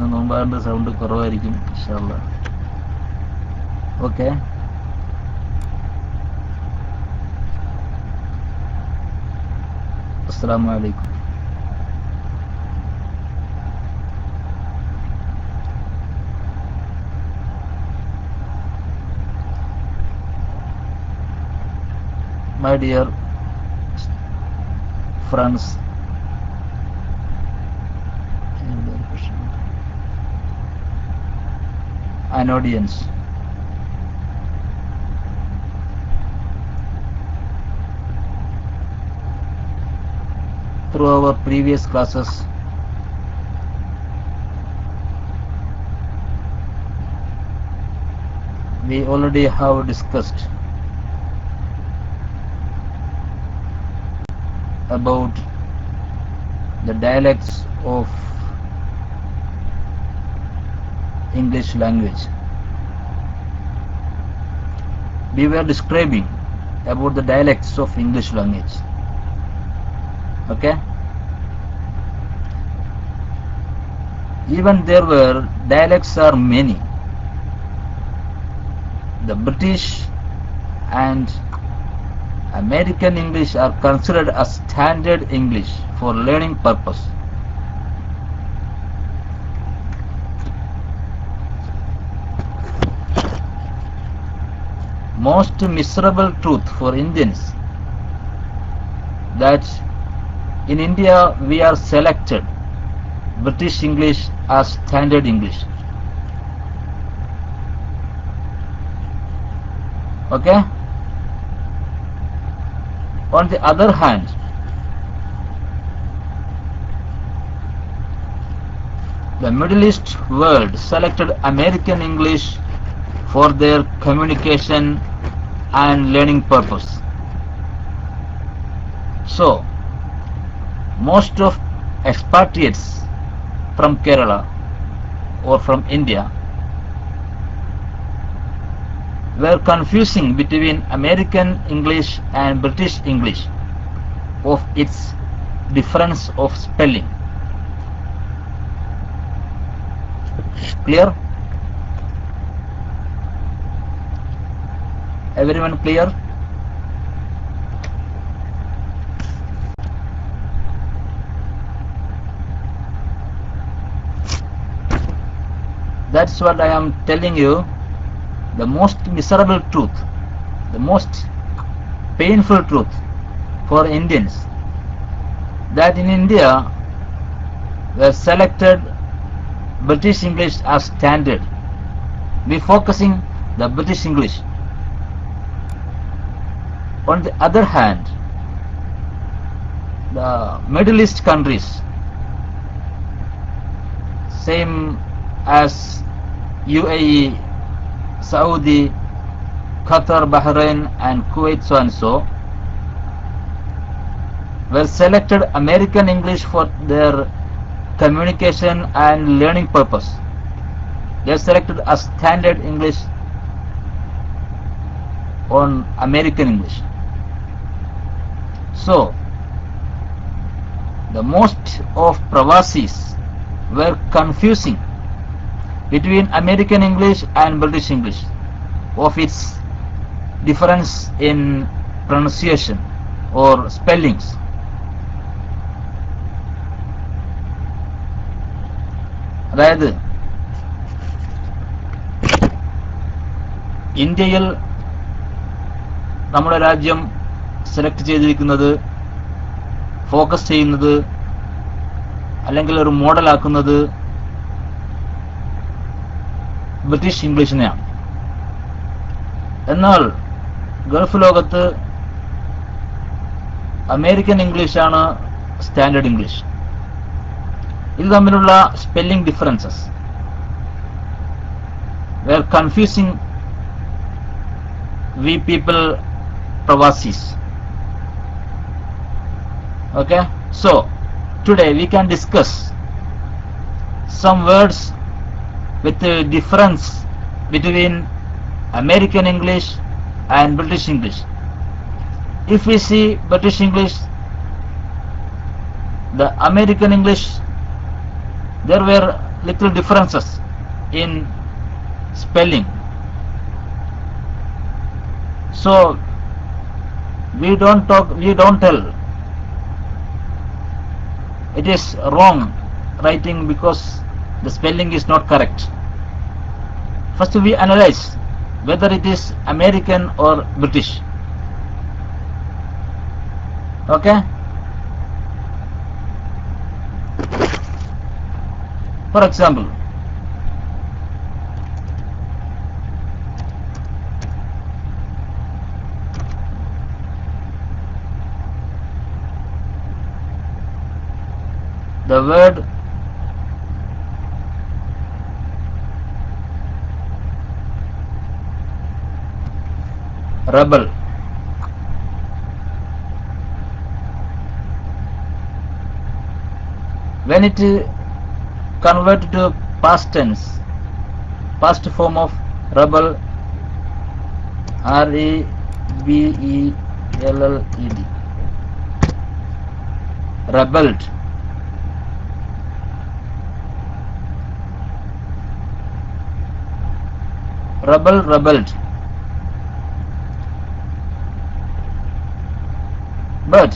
ഇന്ന് നോമ്പാണ്ട് സൗണ്ട് കുറവായിരിക്കും ഇൻഷാല്ലാ. ഓക്കെ, അസ്സലാമു അലൈക്കും. My dear friends and audience, through our previous classes we already have discussed about the dialects of English language. We were describing about the dialects of English language. Okay, even there were dialects are many. The British and American English are considered as standard English for learning purpose. Most miserable truth for Indians that in India we are selected British English as standard English. Okay? On the other hand, the Middle East world selected American English for their communication and learning purpose. So, most of expatriates from Kerala or from India were confusing between American English and British English of its difference of spelling. Clear? Everyone clear? That's what I am telling you. The most miserable truth, the most painful truth for Indians, that in India were selected British English as standard. We focusing the British English. On the other hand, the Middle East countries, same as UAE, Saudi, Qatar, Bahrain and Kuwait, so and so, were selected American English for their communication and learning purpose. They are selected as standard English on American English. So, the most of Pravasis were confusing between American English and British English of its difference in pronunciation or spellings. അതായത് ഇന്ത്യയിൽ നമ്മുടെ രാജ്യം select ചെയ്തിരിക്കുന്നത്, focus ചെയ്യുന്നത്, അല്ലെങ്കിൽ ഒരു മോഡലാക്കുന്നത് British ഇംഗ്ലീഷിനെയാണ്. എന്നാൽ Gulf ലോകത്ത് അമേരിക്കൻ ഇംഗ്ലീഷാണ് സ്റ്റാൻഡേർഡ് ഇംഗ്ലീഷ്. ഇത് തമ്മിലുള്ള spelling differences were confusing we people Pravasis. Okay, so today we can discuss some words with the difference between American English and British English. If we see British English, the American English, there were little differences in spelling. So we don't tell it is wrong writing because the spelling is not correct. First we analyze whether it is American or British. Okay? For example, the word rebel. When it converted to past tense, past form of rebel, REBELLED, rebelled. Rebelled. But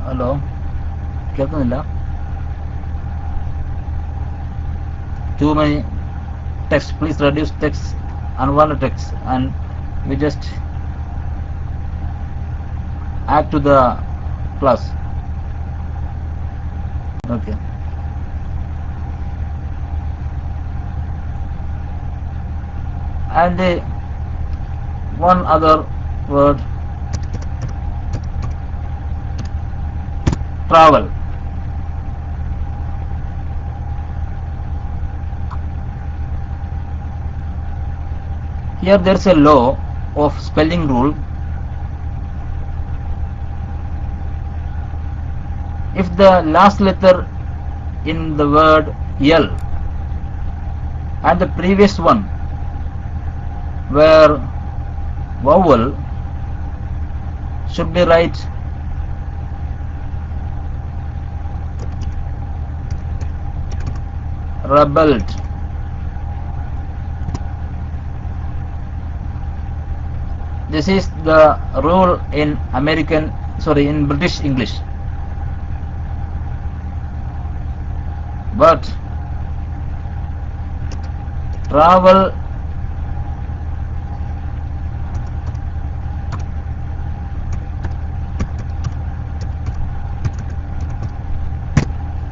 hello കേൾക്കുന്നില്ല? Too many text. Please reduce text, unwanted text, and we just add to the class. Okay. And one other word, travel. Here there is a law of spelling rule. If the last letter in the word L and the previous one were vowel, should be right rebelled. This is the rule in in British English. But travel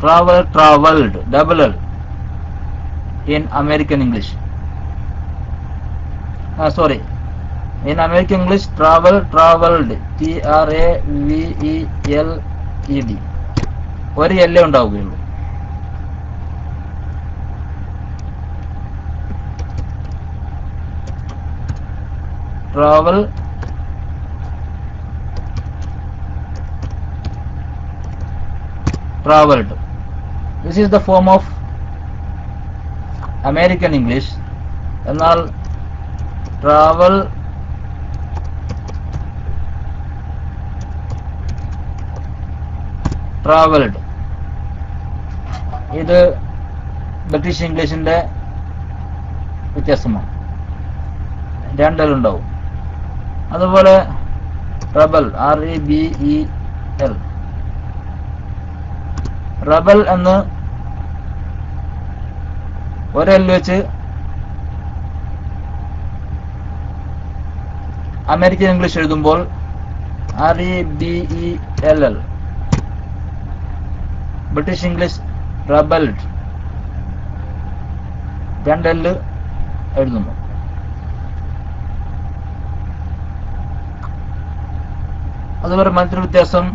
traveled, double L in American English. In American English, traveled, TRAVELED. ഒരു എല്ലേ ഉണ്ടാവുകയുള്ളൂ. Traveled. This is the form of American English. എന്നാൽ traveled ഇത് British ഇംഗ്ലീഷിന്റെ വ്യത്യാസമാണ്. രണ്ടെല്ലുണ്ടാവും. അതുപോലെ റബൽ, REBEL, റബൽ എന്ന് ഒരെല്ല് വെച്ച് American English എഴുതുമ്പോൾ REBELL. ബ്രിട്ടീഷ് ഇംഗ്ലീഷ് റബൽഡ്, രണ്ടെല്ല് എഴുതുന്നു. അതുപോലെ മറ്റൊരു വ്യത്യാസം,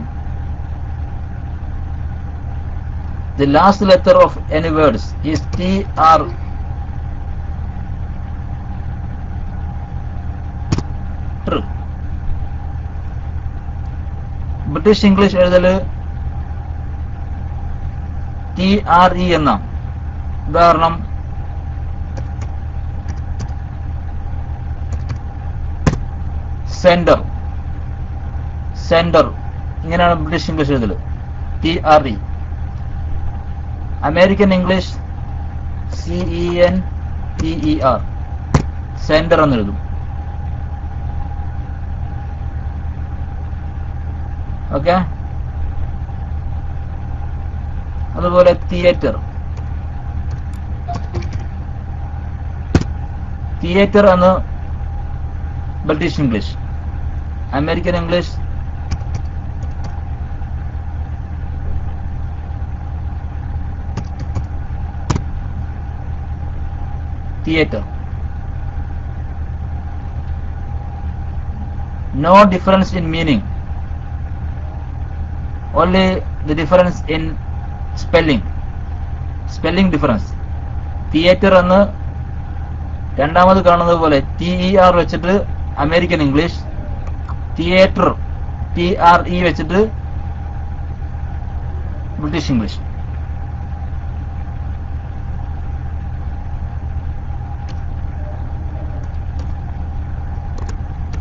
the last letter of any words is TR. British English എഴുതല് TRE എന്നാണ്. ഉദാഹരണം സെന്റർ, സെന്റർ ഇങ്ങനെയാണ് British English എഴുതല്, TRE. American English CENTER, centre എന്ന് എഴുതും. ഓക്കെ. അതുപോലെ തിയേറ്റർ, തിയേറ്റർ എന്ന് British English. American English theater. No difference in meaning, only the difference in spelling, spelling difference. theater എന്ന് രണ്ടാമത് കാണുന്നത് പോലെ TER വെച്ചിട്ട് അമേരിക്കൻ ഇംഗ്ലീഷ്, തിയേറ്റർ TRE വെച്ചിട്ട് ബ്രിട്ടീഷ് ഇംഗ്ലീഷ്.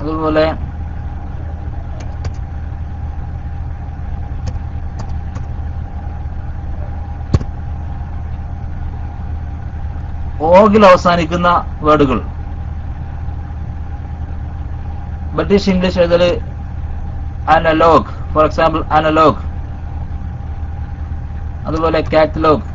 അതുപോലെ ഓഗിൽ അവസാനിക്കുന്ന വേർഡുകൾ ബ്രിട്ടീഷ് ഇംഗ്ലീഷ് എഴുതല് അനലോഗ്, ഫോർ എക്സാമ്പിൾ അനലോഗ്. അതുപോലെ കാറ്റലോഗ്,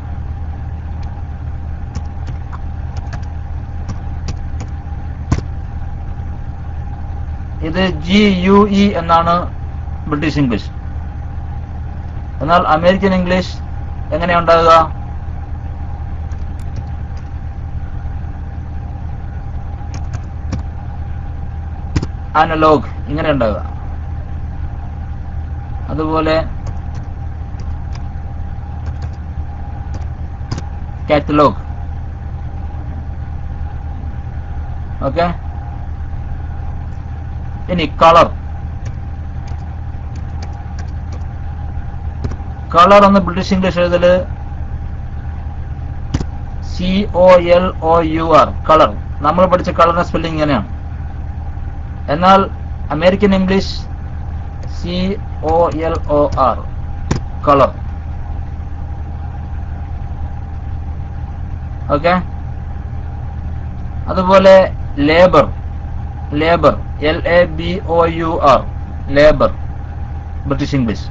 ഇത് GUE എന്നാണ് ബ്രിട്ടീഷ് ഇംഗ്ലീഷ്. എന്നാൽ അമേരിക്കൻ ഇംഗ്ലീഷ് എങ്ങനെയാ ഉണ്ടാകുക? അനലോഗ് ഇങ്ങനെ ഉണ്ടാകുക. അതുപോലെ കാറ്റലോഗ്. ഓക്കെ. ഇനി കളർ, കളർ എന്ന് ബ്രിട്ടീഷ് ഇംഗ്ലീഷ് എഴുതല് COLOUR, കളർ. നമ്മൾ പഠിച്ച കളറിന്റെ സ്പെല്ലിംഗ് ഇങ്ങനെയാണ്. എന്നാൽ American English COLOR, colour. Okay. അതുപോലെ labour, labour LABOUR, labour British English.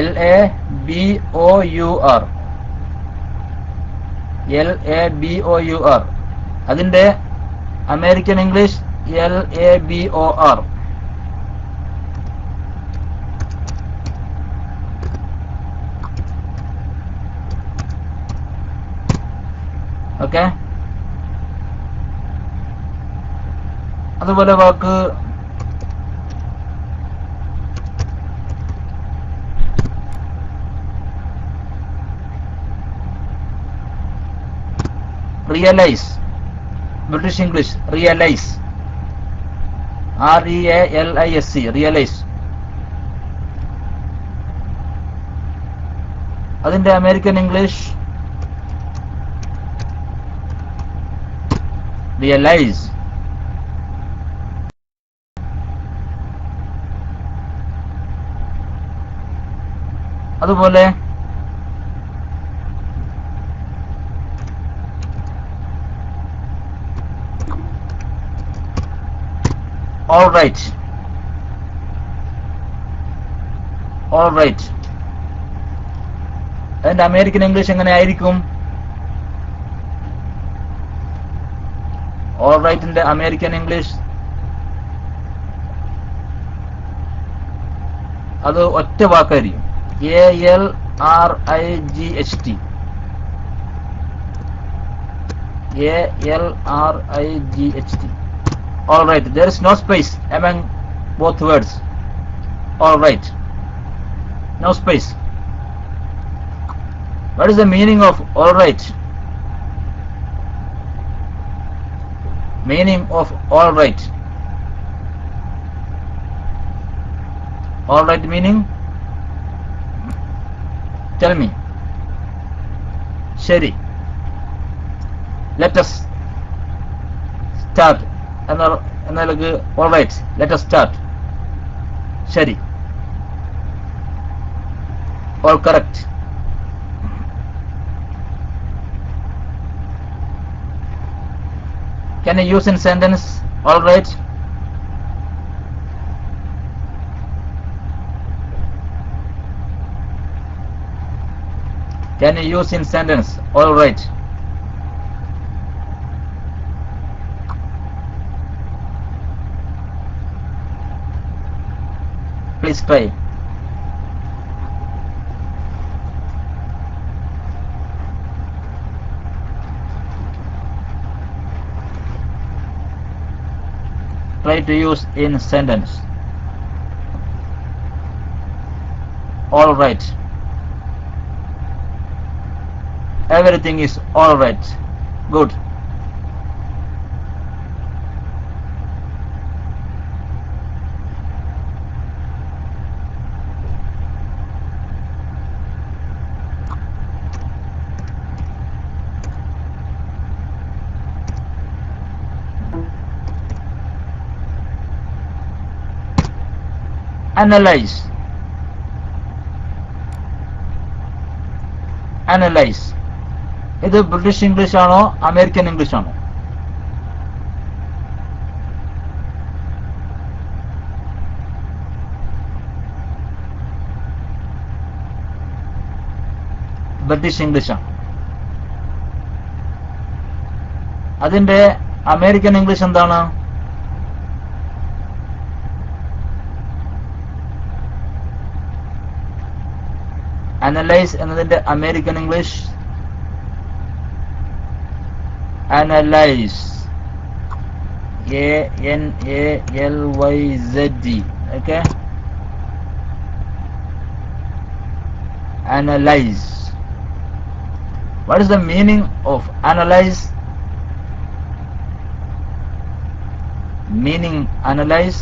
LABOUR, LABOUR. അതിന്റെ അമേരിക്കൻ ഇംഗ്ലീഷ് LABOR. ഓക്കെ. അതുപോലെ വാക്ക് realise, British English realise, REALISE, realise. അതിന്റെ അമേരിക്കൻ ഇംഗ്ലീഷ് റിയലൈസ്. അതുപോലെ all right, all right. അതിന്റെ American English എങ്ങനെ ആയിരിക്കും? all right ന്റെ അമേരിക്കൻ ഇംഗ്ലീഷ് അത് ഒറ്റ വാക്കായിരിക്കും, ALRIGHT, ALRIGHT. all right. There is no space among both words. all right, no space. What is the meaning of all right? Meaning of all right. All right meaning? Tell me. Sheri. Let us start. All right. Let us start. Sheri. All correct. Can you use in sentence? All right. Can you use in sentence? All right. Please try. Try to use in sentence. All right. Everything is all right. Good. Analyze. Analyze. ഇത് British English ആണോ American English ആണോ? British English ആണ്. അതിന്റെ American English എന്താണ്? Analyse എന്നതിന്റെ American English analyze. A-N-A-L-Y-Z-E. Okay. Analyze. What is the meaning of analyze? Meaning analyze.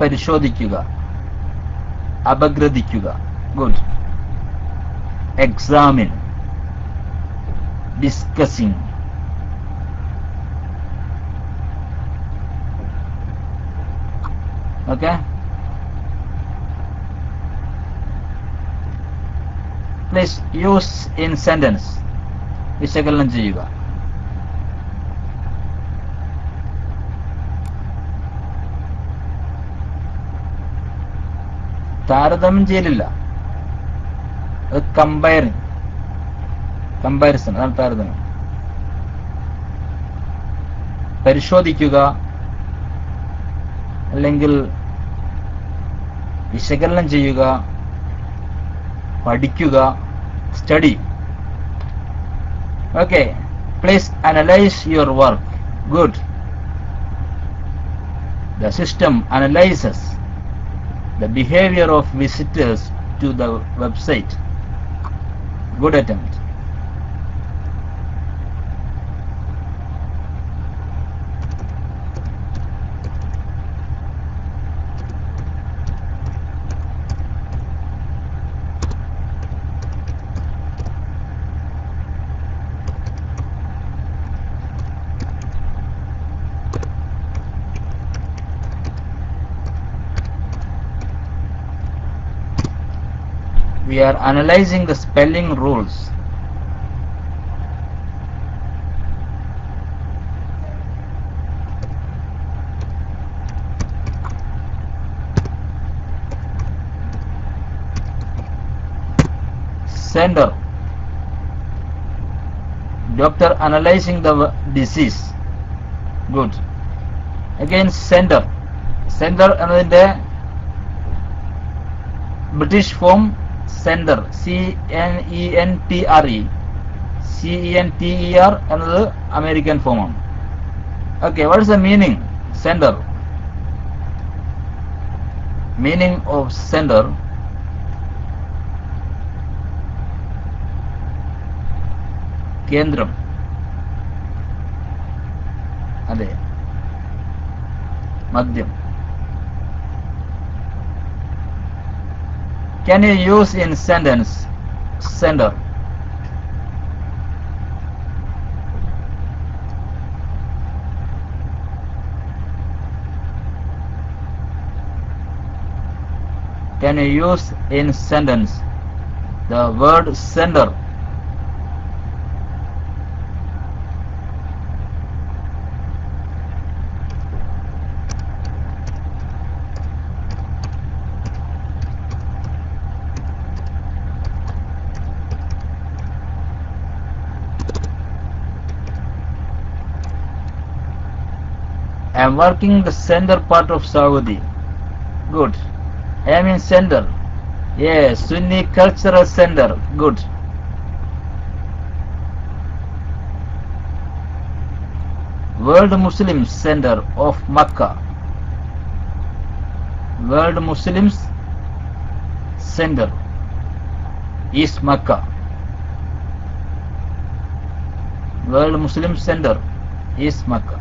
പരിശോധിക്കുക, അപഗ്രഥിക്കുക. Good. Examine, discussing. Okay. Please use in sentence. വിശകലനം ചെയ്യുക. താരതമ്യം ചെയ്യലില്ല, അത് കമ്പാരിസൺ, അതാണ് താരതമ്യം. പരിശോധിക്കുക അല്ലെങ്കിൽ വിശകലനം ചെയ്യുക, പഠിക്കുക, study. Okay. Please analyse your work. Good. The system analyzes the behavior of visitors to the website. Good attempt. We are analyzing the spelling rules. Sender. Doctor analyzing the disease. Good. Again sender. Sender എന്നതിന്റെ British form centre, CNENTRE. CENTER എന്നത് American ഫോമാണ്. Okay. What is the meaning? Centre. Meaning of centre. കേന്ദ്രം. അതെ, മദ്യം. Can you use in sentence center? Can you use in sentence the word center? I am working the center part of Saudi. Good. I am in center. Yes, Sunni Cultural Center. Good. World Muslim Center of Makkah. World Muslims Center is Makkah. World Muslim Center is Makkah.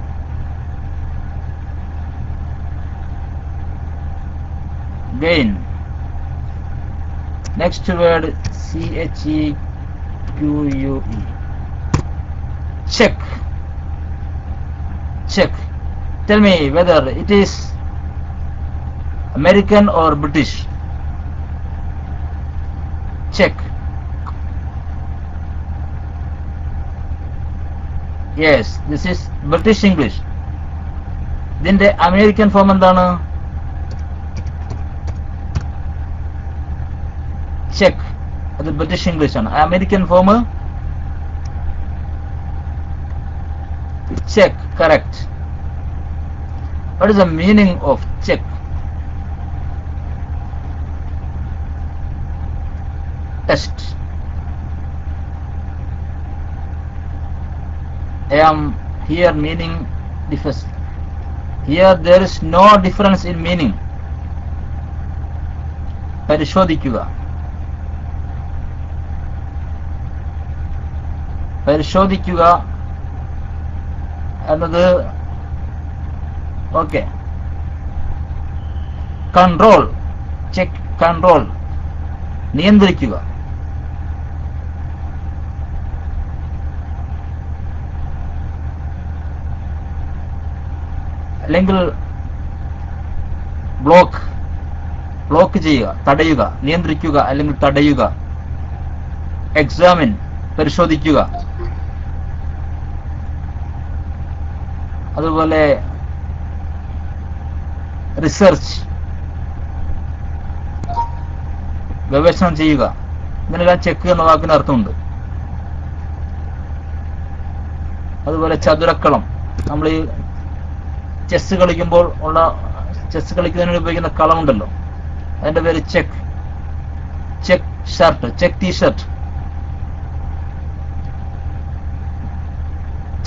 Again, next word CHEQUE. Check. Check. Tell me whether it is American or British. Check. Yes, this is British English. ഇതിന്റെ American form എന്താണ്? Check. അത് British English ആണ്. American form check. Correct. What is the meaning of cheque? Test. I am here meaning difference. Here there is no difference in meaning. പരിശോധിക്കുക. പരിശോധിക്കുക എന്നത് okay. Control. Check. Control. നിയന്ത്രിക്കുക. അല്ലെങ്കിൽ block. Block ചെയ്യുക, തടയുക, നിയന്ത്രിക്കുക അല്ലെങ്കിൽ തടയുക. എക്സാമിൻ. പരിശോധിക്കുക. അതുപോലെ റിസർച്ച്. ഗവേഷണം ചെയ്യുക. ഇതിനെല്ലാം ചെക്ക് എന്ന വാക്കിന് അർത്ഥമുണ്ട്. അതുപോലെ ചതുരക്കളം. നമ്മൾ ഈ ചെസ് കളിക്കുമ്പോൾ ഉള്ള, ചെസ് കളിക്കുന്നതിന് ഉപയോഗിക്കുന്ന കളമുണ്ടല്ലോ, അതിന്റെ പേര് check. Check shirt. Check T shirt.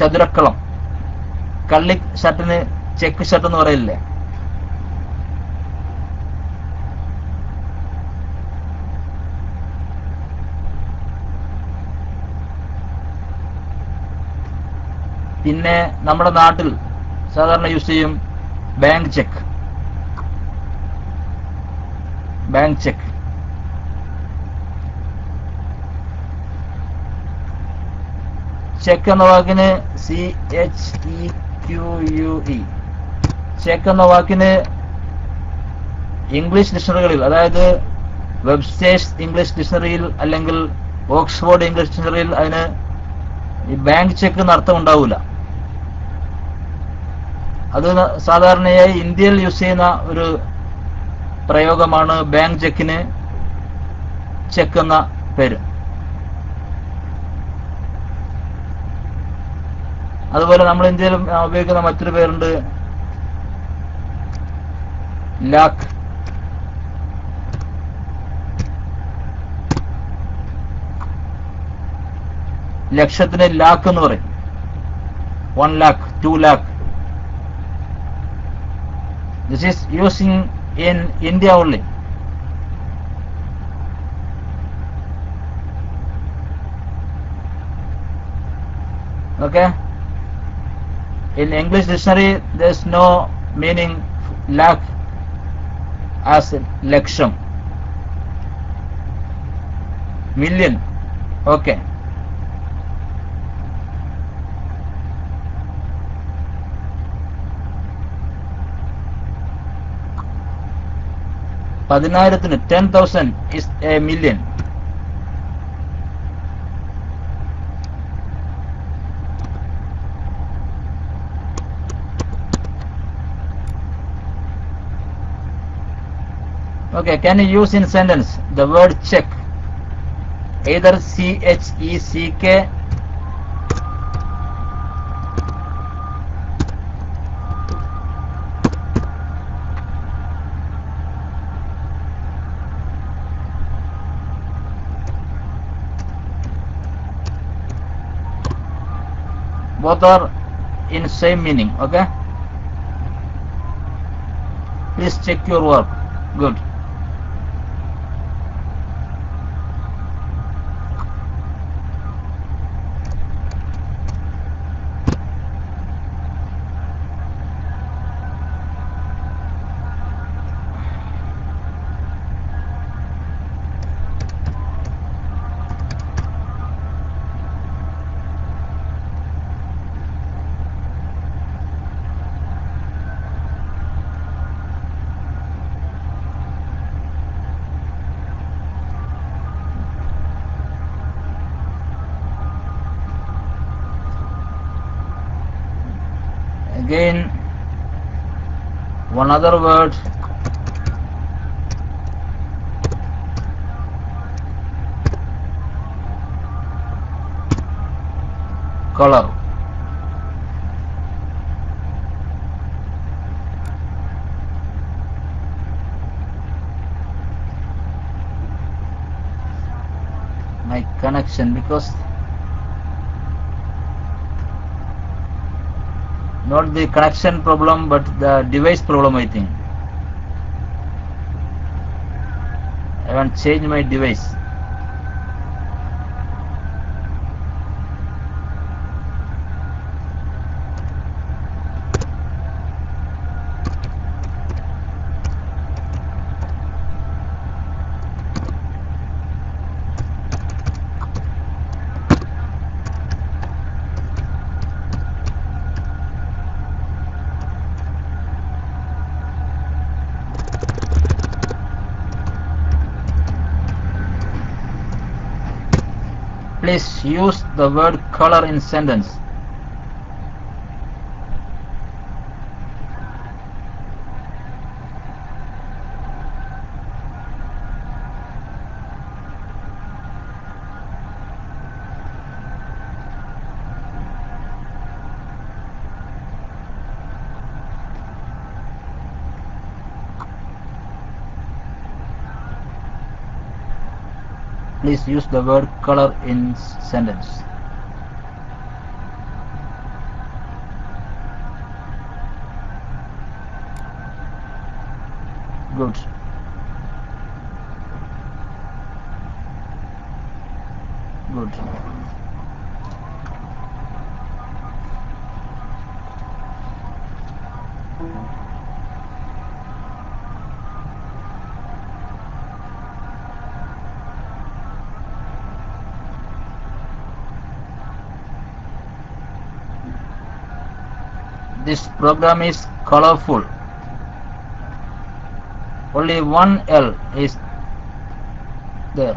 ചതുരക്കളം. കള്ളി ഷർട്ടിന് ചെക്ക് ഷർട്ട് എന്ന് പറയില്ലേ? പിന്നെ നമ്മുടെ നാട്ടിൽ സാധാരണ യൂസ് ചെയ്യും bank check. Bank check. Check എന്ന വാക്കിന് CHEQUE. ചെക്ക് എന്ന വാക്കിന് ഇംഗ്ലീഷ് ഡിക്ഷണറികളിൽ, അതായത് വെബ്സ്റ്റേഴ്സ് ഇംഗ്ലീഷ് ഡിക്ഷണറിയിൽ അല്ലെങ്കിൽ ഓക്സ്ഫോർഡ് ഇംഗ്ലീഷ് ഡിക്ഷണറിയിൽ അതിന് ഈ ബാങ്ക് ചെക്ക് എന്ന് അർത്ഥം ഉണ്ടാവില്ല. അത് സാധാരണയായി ഇന്ത്യയിൽ യൂസ് ചെയ്യുന്ന ഒരു പ്രയോഗമാണ് ബാങ്ക് ചെക്കിന് ചെക്ക് എന്ന പേര്. അതുപോലെ നമ്മൾ ഇന്ത്യയിൽ ഉപയോഗിക്കുന്ന മറ്റൊരു പേരുണ്ട് ലാക്ക്. ലക്ഷത്തിന് ലാക്ക് എന്ന് പറയും. 1 lakh, 2 lakh. This is using in India only. Okay. In English dictionary, there is no meaning lakh as laksham. Million. Okay. പതിനായിരത്തിന് 10,000 is a million. Okay, can you use in sentence the word check? Either CHECK both are in same meaning. Okay, please check your work. Good. Again, one other word, color. My connection, because not the connection problem but the device problem, I think. I want to change my device. Please use the word color in sentence. Please use the word color in sentence. Good. Good. This program is colorful. Only one L is there,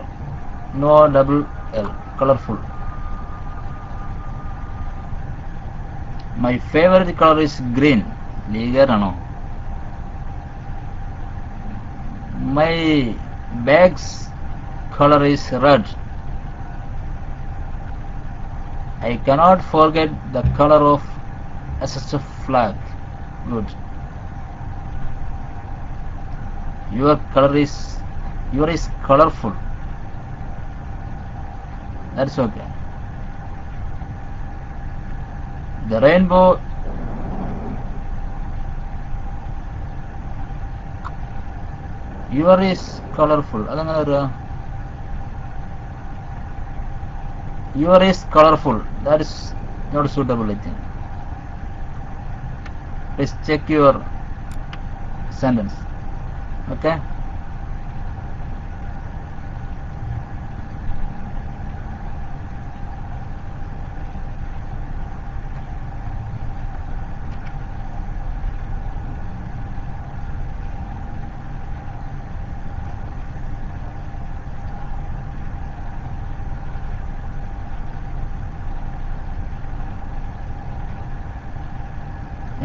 no double L. Colorful. My favorite color is green. My bag's color is red. I cannot forget the color of SSF flag. Good. Your is colorful. That's okay. The rainbow is colorful. Your is colorful. That is not suitable, I think. Please check your sentence. Okay.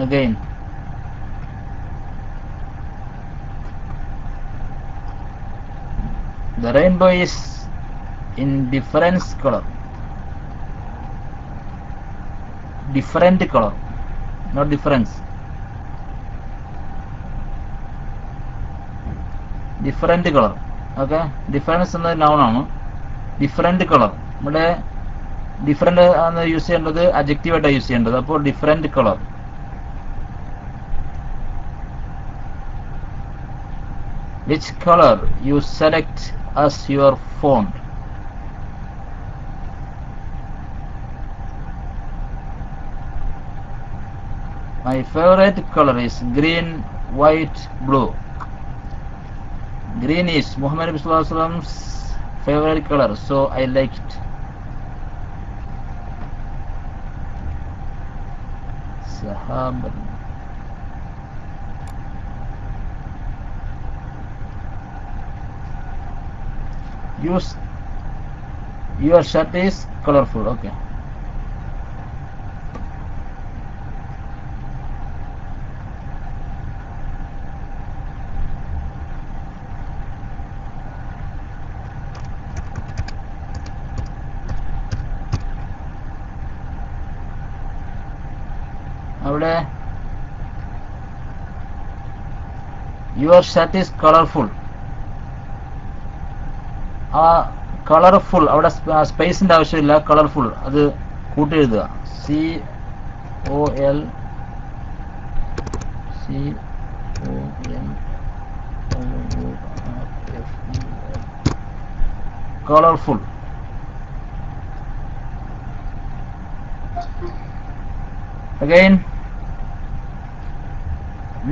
Again, the rainbow is in different color, not difference. Different color. Okay, difference എന്ന noun ആണ്. Different color. ഇവിടെ different ആണ് use ചെയ്യേണ്ടത്, adjective ആയിട്ടാണ് use ചെയ്യേണ്ടത്. അപ്പോൾ different color. Which color you select as your font? My favorite color is green, white, blue. Green is Muhammad sallallahu alaihi wasallam's favorite color, so I like it. Sahaba. Your shirt is colorful. Okay. അവിടെ your shirt is colorful. ആ colourful അവിടെ സ്പേസിന്റെ ആവശ്യമില്ല, colourful അത് കൂട്ടി എഴുതുക. COL colorful. Again,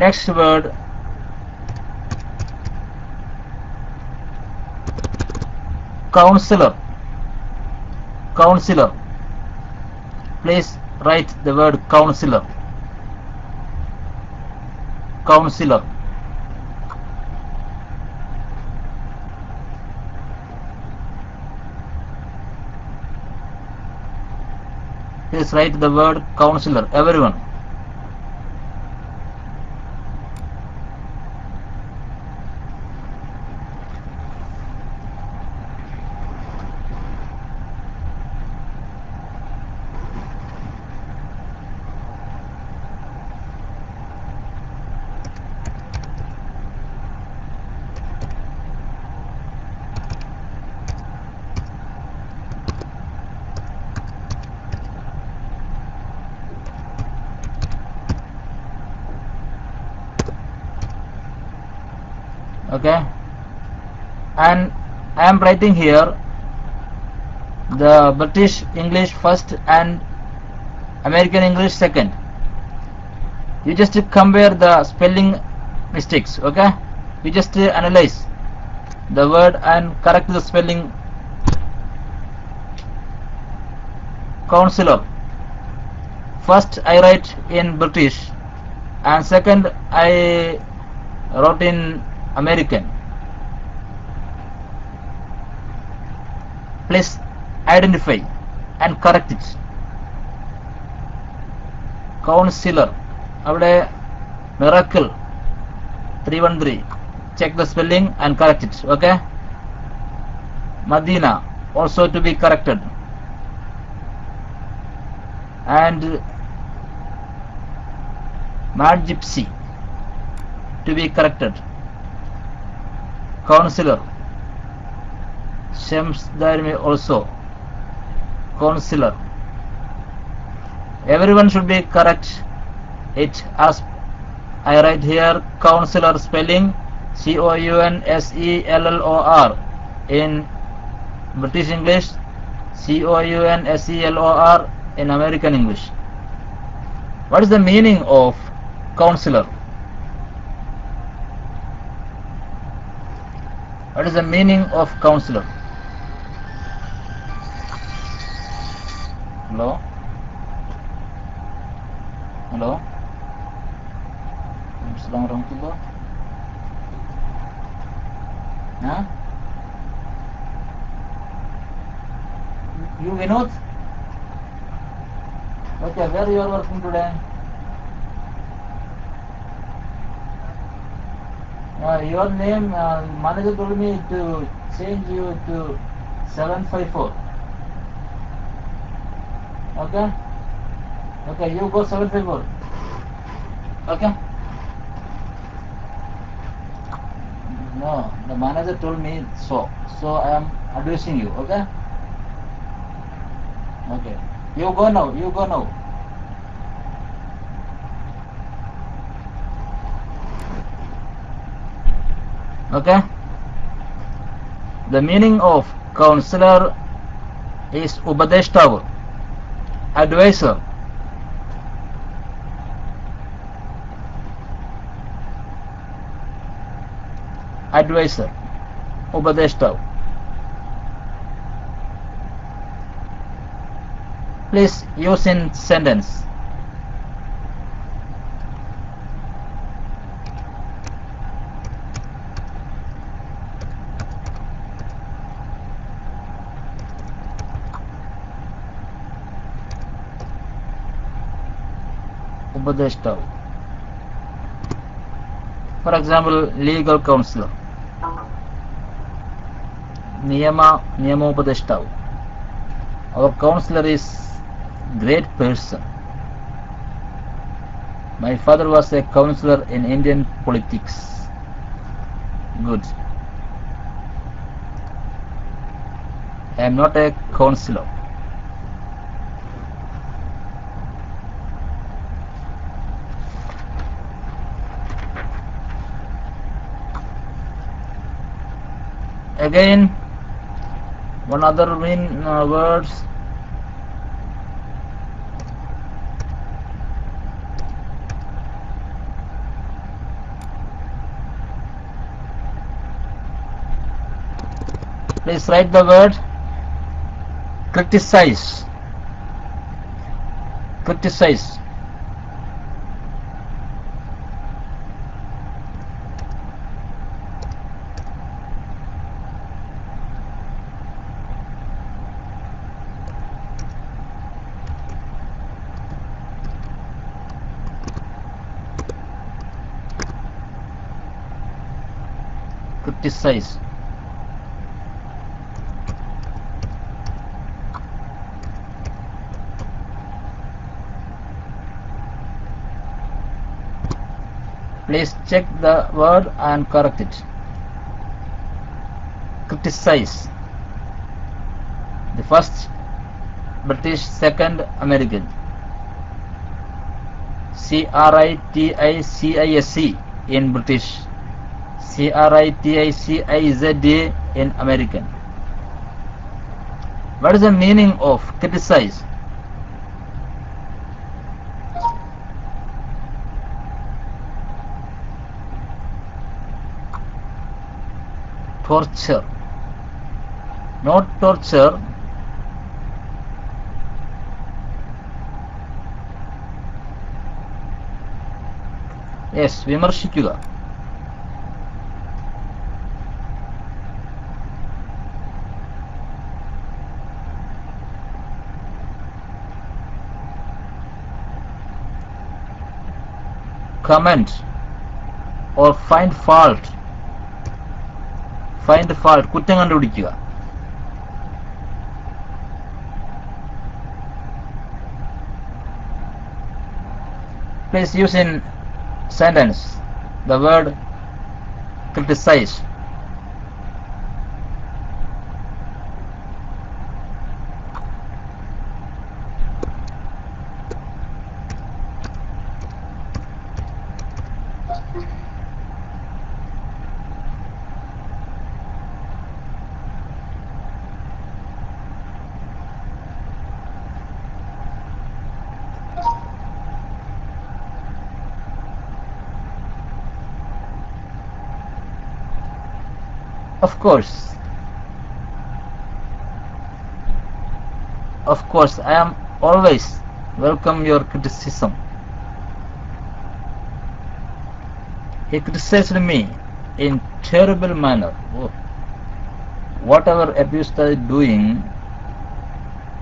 next word, counselor. Counselor. Please write the word counselor. Counselor. Please write the word counselor, everyone. Okay, and I am writing here the British English first and American English second. You just compare the spelling mistakes. Okay, you just analyze the word and correct the spelling. Counselor, first I write in British and second I wrote in American. Please identify and correct it. Counselor, avade miracle 313. Check the spelling and correct it. Okay. Medina also to be corrected. And Mad Gypsy to be corrected. Counselor, Shams Darmi also. Counselor. Everyone should be correct it as I write here. Counselor spelling COUNSELLOR in British English, COUNSELOR in American English? What is the meaning of counselor? What is the meaning of counselor? Hello? Hello? Assalamu warahmatullah. Huh? You Vinod? Okay, where you are working today? Your name, manager told me to change you to 754. Okay? Okay, you go 754. Okay? No, the manager told me so. So I am advising you, okay? Okay. You go now, you go now. Okay? The meaning of counselor is Upadeshtavu, advisor. Advisor, Upadeshtavu. Please use in sentence. Upadeshtavu. For example, legal counselor. Niyamopadeshtavu. Our counselor is great person. My father was a counselor in Indian politics. Good. I am not a counselor. Again, one other words. Please write the word criticize. Criticize. Criticize. Please check the word and correct it. Criticize. The first British, second American. Criticisc in British. Criticisza in American. What is the meaning of criticize? Torture. Not torture. Yes, വിമർശിക്കുക. Comment or find fault. Find fault, കുറ്റം കണ്ടുപിടിക്കുക. Please use in sentence the word criticize. Of course, I am always welcome your criticism. He criticized me in terrible manner. Oh. Whatever abuse I is doing,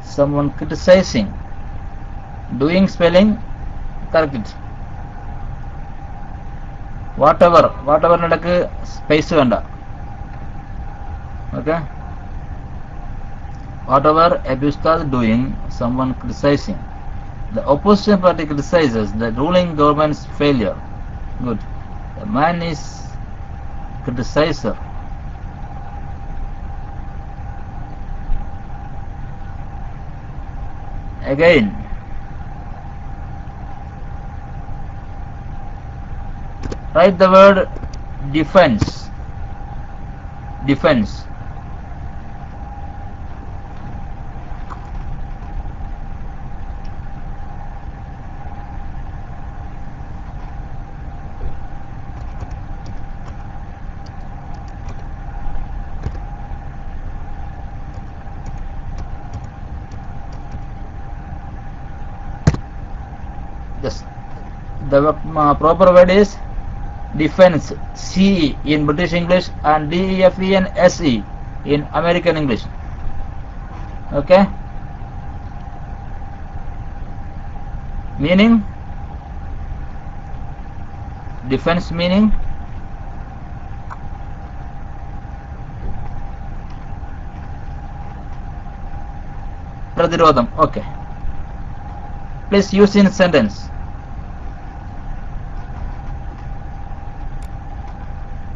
someone criticizing. Doing spelling, correct it. Whatever നടക്ക് space വേണ്ട. Okay? Whatever abuse is doing, someone criticizing. The opposition party criticizes the ruling government's failure. Good. The man is criticizer. Again, write the word defense. Defense. Yes. The proper word is defense. CE in British English and DEFENSE in American English. Okay? Meaning? Defense meaning? Prathirodham. Okay. Please use in sentence.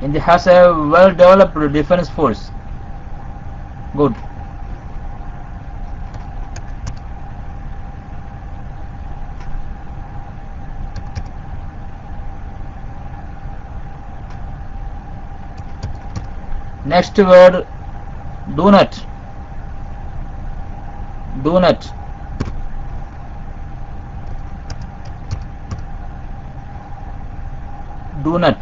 India has a well-developed defense force. Good. Next word, do not. Do not. Do not.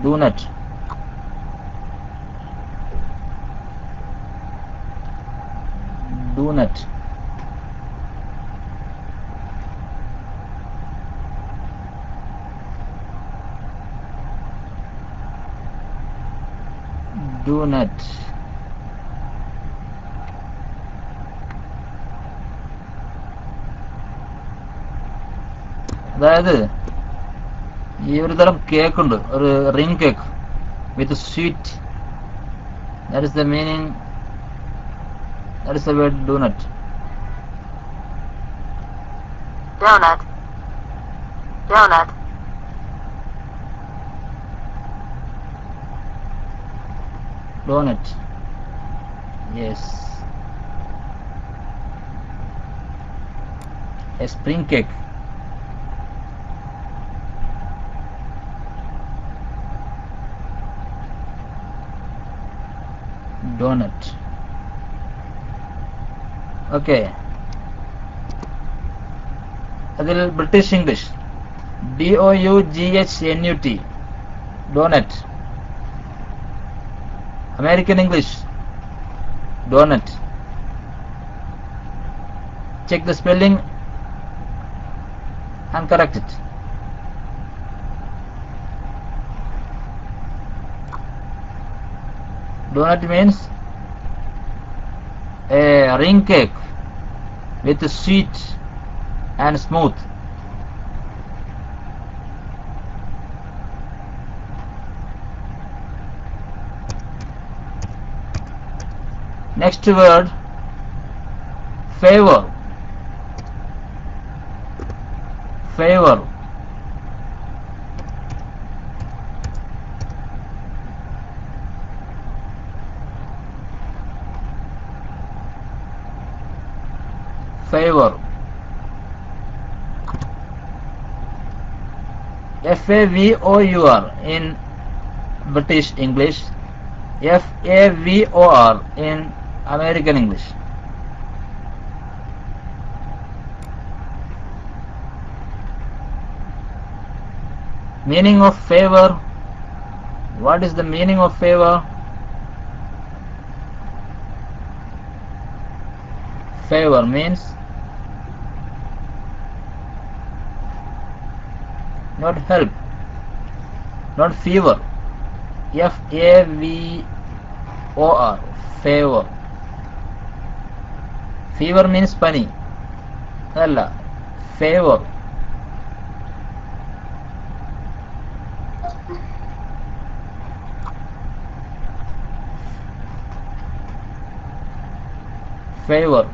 Do not. Do not. Do not. അതായത് ഈ ഒരു തരം cake ഉണ്ട്, ഒരു ring cake with sweet. That is the meaning. That is the word do nut. Donut. Donut. Donut. Yes. A spring cake. Donut. Okay. അതിൽ British English DOUGHNUT. Donut. American English donut. Check the spelling and correct it. Donut means a ring cake with sweet and smooth. Next word, favor. Favor. Favor. FAVOUR in British English, FAVOR in American English. Meaning of favor. What is the meaning of favor? Favor means not help, not fever. F-A-V-O-R. Favor. Fever means പനി അതല്ല, favor. Favor.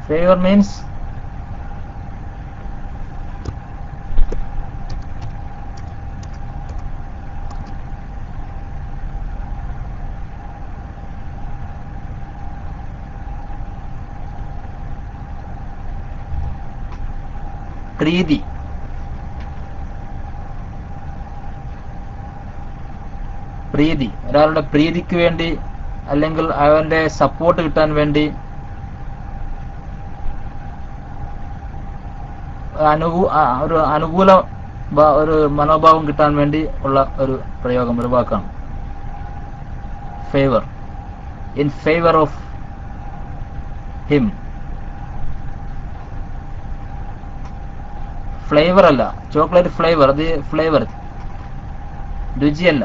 Favor means പ്രീതി. പ്രീതി, ഒരാളുടെ പ്രീതിക്ക് വേണ്ടി അല്ലെങ്കിൽ അവന്റെ support കിട്ടാൻ വേണ്ടി, ഒരു അനുകൂല ഒരു മനോഭാവം കിട്ടാൻ വേണ്ടി ഉള്ള ഒരു പ്രയോഗം, ഒരു വാക്കാണ് favour. In favour of him. Flavour അല്ല, ചോക്ലേറ്റ് ഫ്ലേവർ, അത് flavour രുചിയല്ല.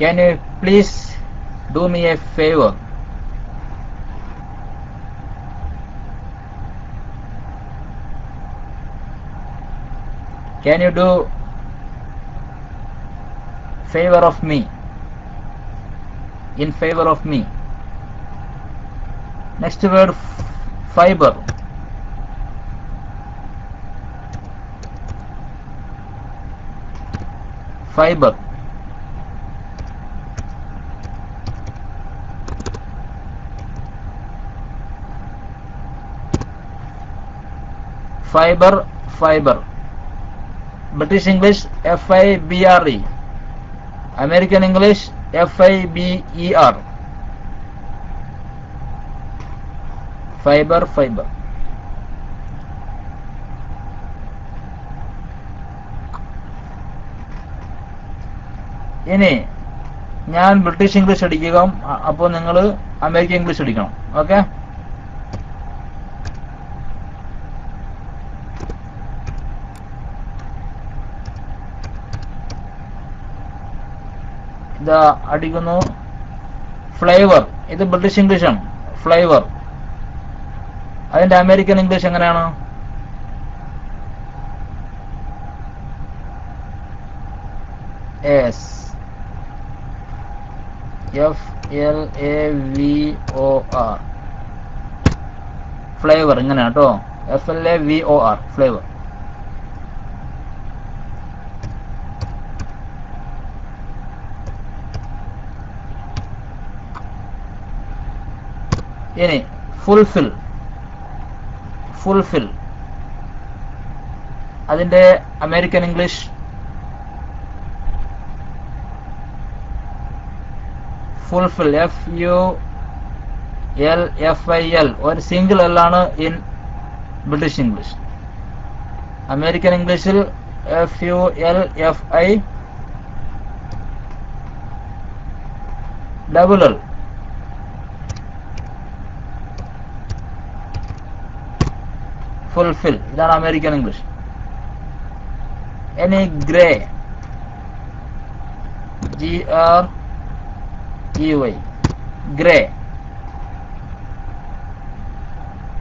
Can you please do me a favor? Can you do favor of me? In favor of me. Next word, fiber. Fiber. Fiber, fiber. British English F-I-B-R-E. American English F-I-B-E-R. Fiber, fiber. ഇനി ഞാൻ British English അടിക്കുക, അപ്പോൾ നിങ്ങൾ American English അടിക്കണം. Okay? ഇതാ അടിക്കുന്നു. Flavour, ഇത് British English ആണ്. ഫ്ലേവർ. അതിന്റെ അമേരിക്കൻ ഇംഗ്ലീഷ് എങ്ങനെയാണ്? Yes FLAVOR. ഫ്ലേവർ ഇങ്ങനെ കേട്ടോ, FLAVOR ഫ്ലേവർ. ഇനി ഫുൾഫിൽ. ഫുൾഫിൽ അതിന്റെ അമേരിക്കൻ ഇംഗ്ലീഷ് ഫുൾഫിൽ FULFIL. ഒരു സിംഗിൾ എൽ ആണ് ഇൻ ബ്രിട്ടീഷ് ഇംഗ്ലീഷ്. അമേരിക്കൻ ഇംഗ്ലീഷിൽ FULFI ഡബിൾ എൽ. ഫുൾഫിൽ ഇതാണ് അമേരിക്കൻ ഇംഗ്ലീഷ്. ഇനി grey, GREY. Grey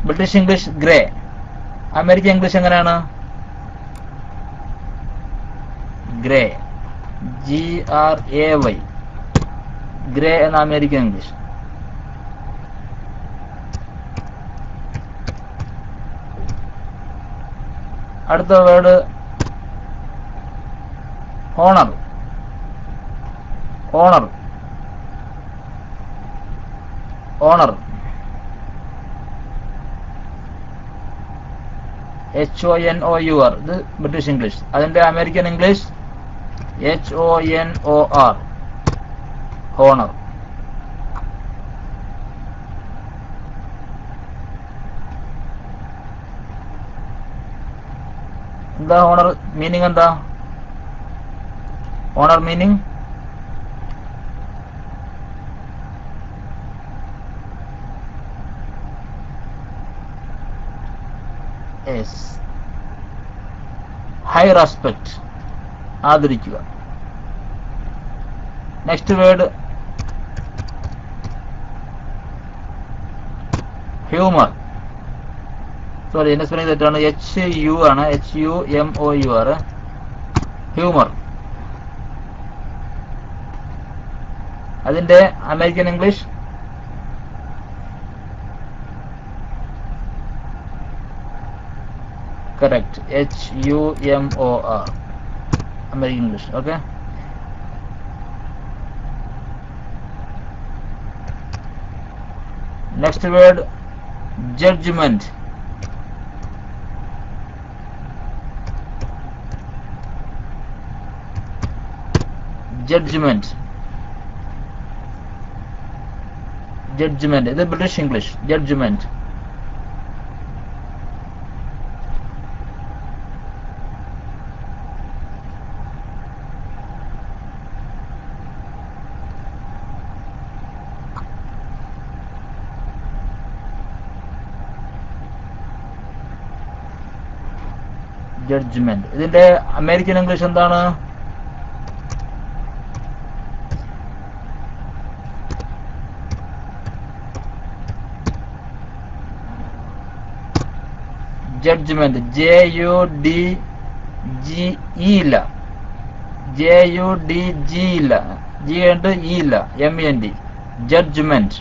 British English grey. American English എങ്ങനെയാണ്? Grey, GRAY. ഗ്രേ എന്ന American English. അടുത്ത word honour. Honour, honour HONOUR. ഇത് British English. അതിന്റെ American English HONOR, honor. എന്താ honour meaning? എന്താ honour meaning? High respect, ആദരിക്കുക. Next word humour. Sorry, എന്റെ spelling തെറ്റാണ്. HU ആണ്, HUMOUR, ഹ്യൂമർ. അതിന്റെ American English correct, HUMOR, American English. Okay, next word judgment. Judgment, judgment, ഇത് British English. Judgment. Judgement. ഇതിന്റെ American English എന്താണ്? Judgement. JUDGE ഇല്ല, JUDG ഇല്ല, G ഉണ്ട്, E ഇല്ല, MENT. ജഡ്ജ്മെന്റ്.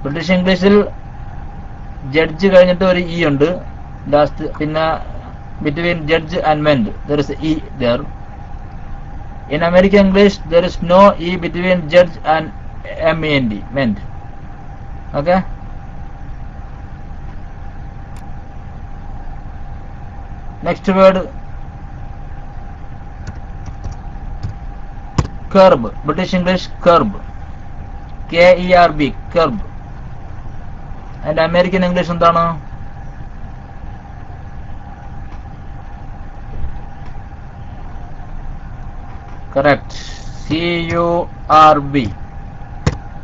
ബ്രിട്ടീഷ് ഇംഗ്ലീഷിൽ ജഡ്ജ് കഴിഞ്ഞിട്ട് ഒരു E ഉണ്ട് ലാസ്റ്റ്. പിന്നെ between judge and ment there is E there. In American English there is no E between judge and MENT, ment. Okay, next word curb. British English curb, KERB, curb. And American English എന്താണ്? correct, CURB,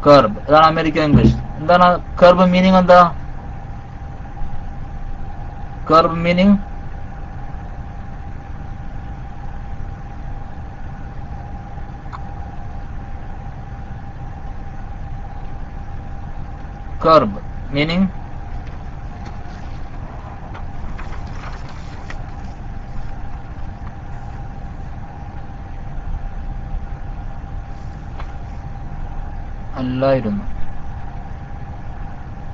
curb. ഇതാണ് American English. എന്താണ് curb meaning? എന്താ curb meaning? curb meaning അല്ലായിരുന്നു.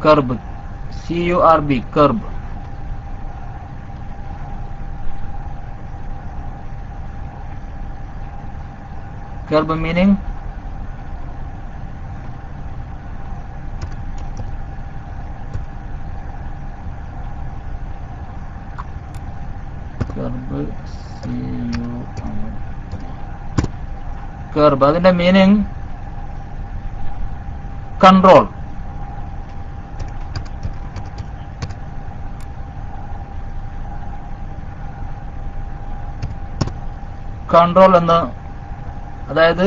curb, CURB, curb. curb meaning curb. അതിന്റെ meaning control. Control എന്ന്, അതായത്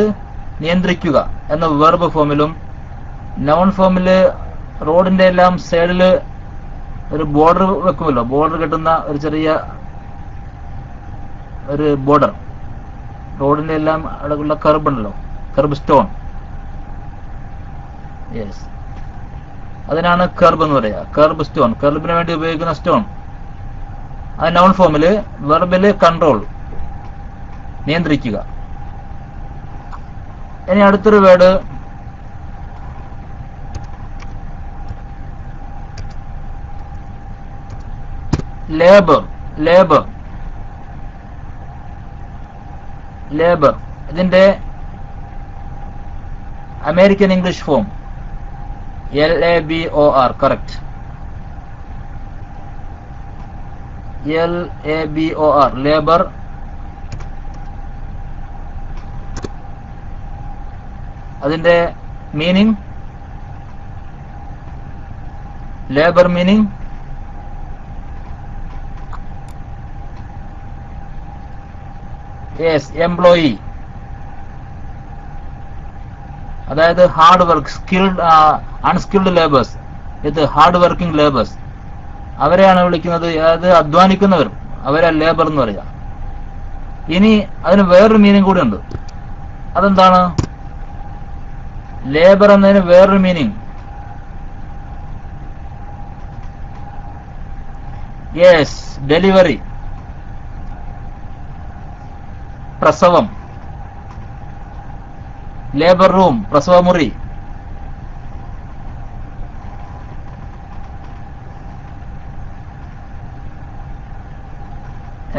നിയന്ത്രിക്കുക എന്ന വെർബ് ഫോമിലും, നൗൺ ഫോമില് റോഡിന്റെ എല്ലാം സൈഡില് ഒരു ബോർഡർ വെക്കുമല്ലോ, ബോർഡർ കെട്ടുന്ന ഒരു ചെറിയ ഒരു ബോർഡർ, റോഡിന്റെ എല്ലാം അടക്കുള്ള കർബ് ഉണ്ടല്ലോ, കർബ് സ്റ്റോൺ. യെസ്, അതിനാണ് കർബ് എന്ന് പറയുക. കർബ് സ്റ്റോൺ, കർബിന് വേണ്ടി ഉപയോഗിക്കുന്ന സ്റ്റോൺ. അത് നൗൺ ഫോമില്, വെർബില് കൺട്രോൾ, നിയന്ത്രിക്കുക. ഇനി അടുത്തൊരു വേർഡ് ലേബർ. Labour, labour. ഇതിന്റെ American English form LABOR, correct. L-A-B-O-R, labor. അതിന്റെ meaning, labor meaning, yes, employee. അതായത് hard work, skilled unskilled labours, ഇത് ഹാർഡ് വർക്കിംഗ് ലേബേഴ്സ്, അവരെയാണ് വിളിക്കുന്നത്. അത് അധ്വാനിക്കുന്നവർ, അവരെ ലേബർ എന്ന് പറയുക. ഇനി അതിന് വേറൊരു മീനിങ് കൂടി ഉണ്ട്. അതെന്താണ്? ലേബർ എന്നതിന് വേറൊരു മീനിങ്, യെസ്, ഡെലിവറി, പ്രസവം, ലേബർ റൂം, പ്രസവമുറി.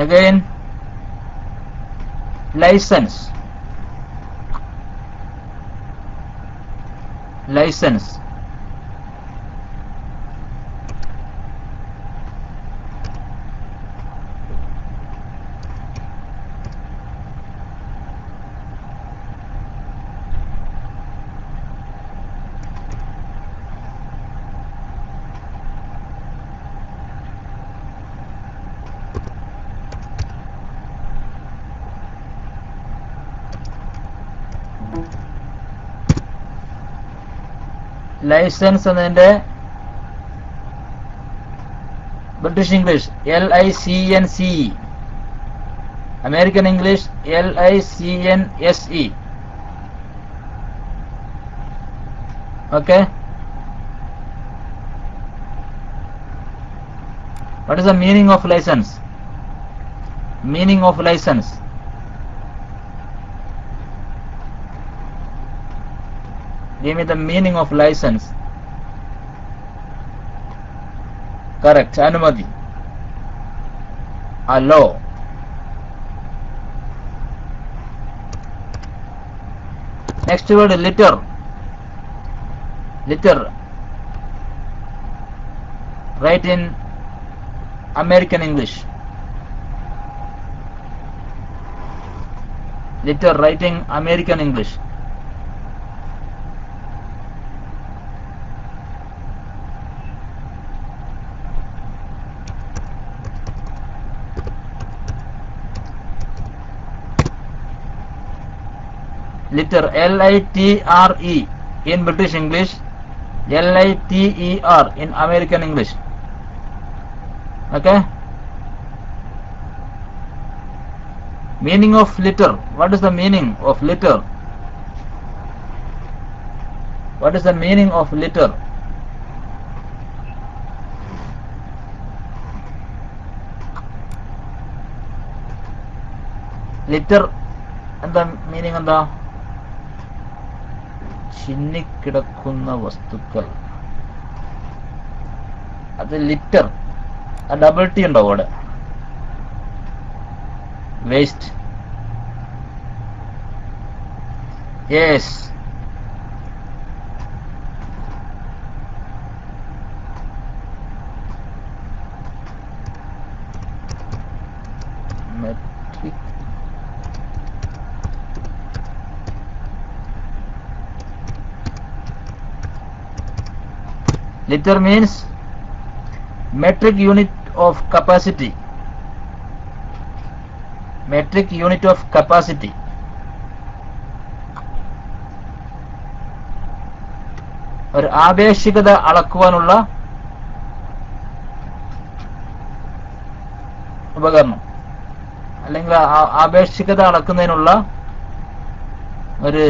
Again, license, license, ലൈസൻസ് എന്നതിന്റെ British English LICNCE, American English LICNSE. Okay, what is the meaning of license? Meaning of license, give me the meaning of license. Correct, anumadi, allow. Next word, litter. Litter, write in American English. Litter, writing American English. Litter, LITRE in British English, LITER in American English. Okay, meaning of litter. What is the meaning of litter? What is the meaning of litter? Litter എന്താ meaning? എന്താ? ചിന്നിക്കിടക്കുന്ന വസ്തുക്കൾ, അത് litre. Double T ഉണ്ടോ അവിടെ? Waste, yes. Metric, liter means metric unit of capacity. Metric unit of capacity. ഒരു ആപേക്ഷികത അളക്കുവാനുള്ള ഉപകരണം, അല്ലെങ്കിൽ ആപേക്ഷികത അളക്കുന്നതിനുള്ള ഒരു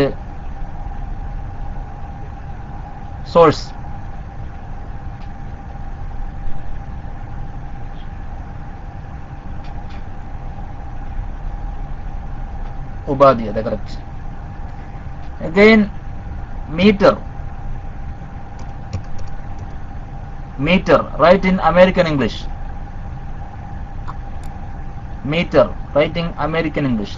സോഴ്സ്. ഉപാധി, അതെ, correct. Again, meter. Meter, write in American English. Meter, writing American English.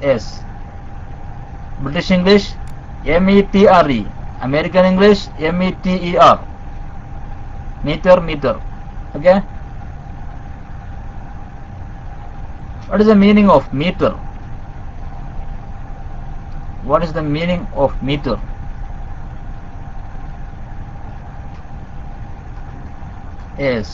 Yes. British English METRE. American English, METER. Meter. Okay. What is the meaning of meter? What is the meaning of meter? Yes.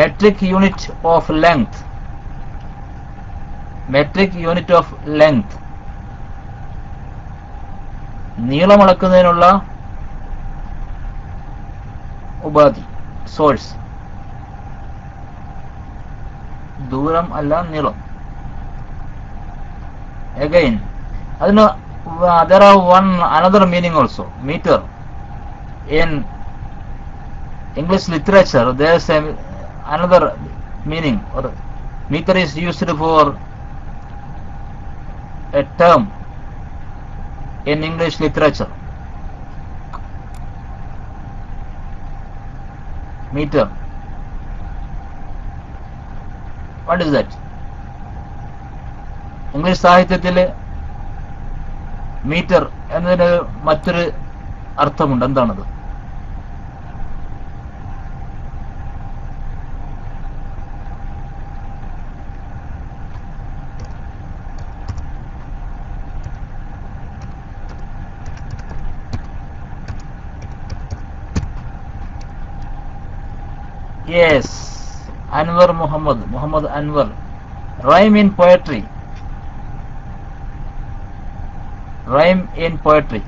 Metric unit of length. Metric unit of length. നീളം അളക്കുന്നതിനുള്ള ഉപാധി, source. ദൂരം അല്ല, നീളം. Again, അതിന് there are another meaning also. Meter. In English literature, there is another meaning. Or meter is used for a term in English literature. Meter. What is that? English സാഹിത്യത്തിൽ metre എന്നതിന് മറ്റൊരു അർത്ഥമുണ്ട്. എന്താണത്? Yes, Anwar Muhammad Anwar. Rhyme in poetry. Rhyme in poetry.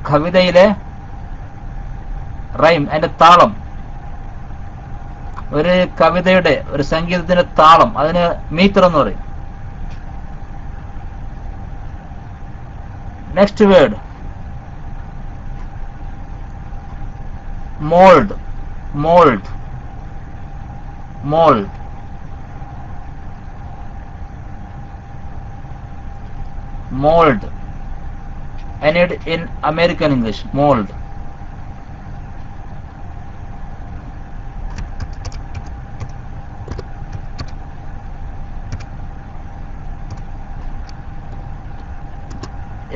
കവിതയിലെ rhyme, അതിന്റെ താളം. ഒരു കവിതയുടെ, ഒരു സംഗീതത്തിന്റെ താളം, അതിന് മീറ്റർ എന്ന് പറയും. Next word, mould. Mold. I need in American English. Mold.